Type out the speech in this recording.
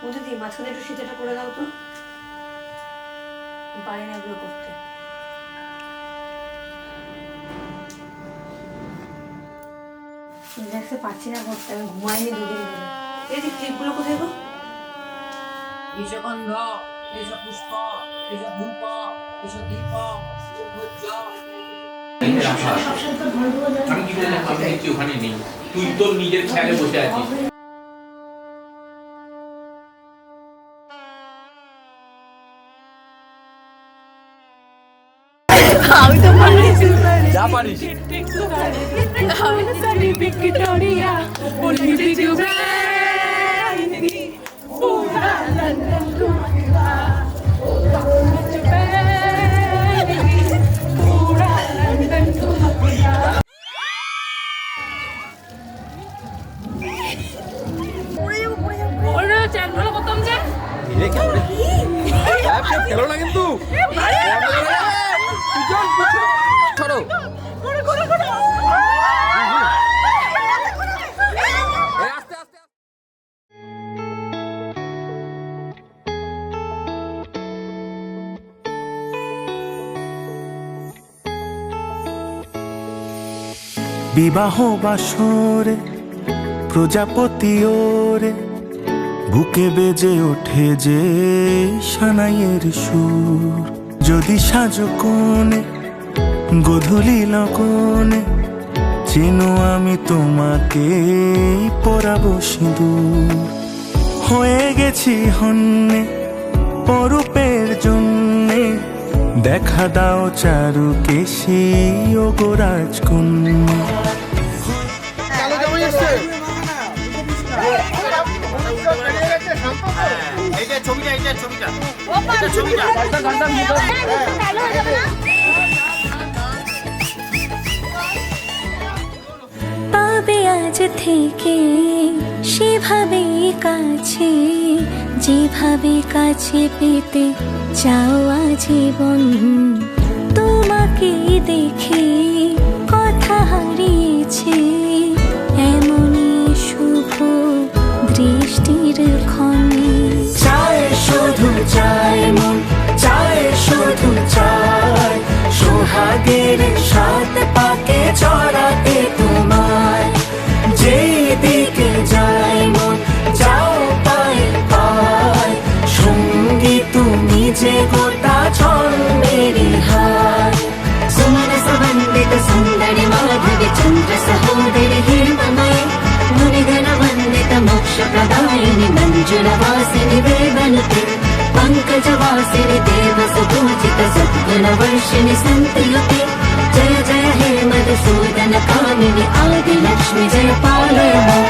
দিদি মাঝখানে একটু শীতটা করে দাও তো, পারি না এগুলো করতে। দেখতে পাচ্ছি না করতে, আমি ঘুমাইনি দুদিন ধরে। এই যে ক্লিপগুলো কোথায় গো? এসব গন্ধ, এসব পুষ্প, এসব ধূপ, এসব দীপ, এসব ভোজ্য। আমি কি বললাম আমি দেখছি ওখানে নেই, তুই তোর নিজের খেয়ালে বসে আছিস। আমি তো পারিস, যা পারিস। আমি তো সারি ভিক্টোরিয়া বলি ভিডিও খেলো না কিন্তু ছড়ো আস্তে আস্তে। বিবাহ বাসরে প্রজাপতি ওরে বুকে বেজে ওঠে যে সানাইয়ের সুর। যদি সাজো কোণে গধূলি লগনে চিনো আমি তোমাকে পরাবো সিঁদুর। হয়ে গেছি হন্যে অরূপের জন্যে দেখা দাও চারু কেশি ও গো রাজকন্যা। পাবে আজ থেকে সেভাবে কাছে, যেভাবে কাছে পেতে চাও আজীবন। তোমাকে দেখে কথা হারিয়েছে এমনই শুভ দৃষ্টির ক্ষণে। চায় শুধু চায় মন, চায় শুধু চায় সোহাগের সাত পাকে চড়াতে তোমায়। যেদিকে যায় মন যাও পায় পায়, সঙ্গী তুমি যে গোটা ছন্দেরি হায়। সুমরস বন্দিত সুন্দরি মাধবী চন্দ্র সহোদরি হিরণময়, মুনিগণ বন্দিত মোক্ষ প্রদায়িনি মঞ্জুল वासिनि वेदनुते, पंकज वासिनि देव सुपूजित सद्गुण वर्षिणि सन्तियुते। जय जय हे मधुसूदन कामिनि आदि लक्ष्मी जय पालय।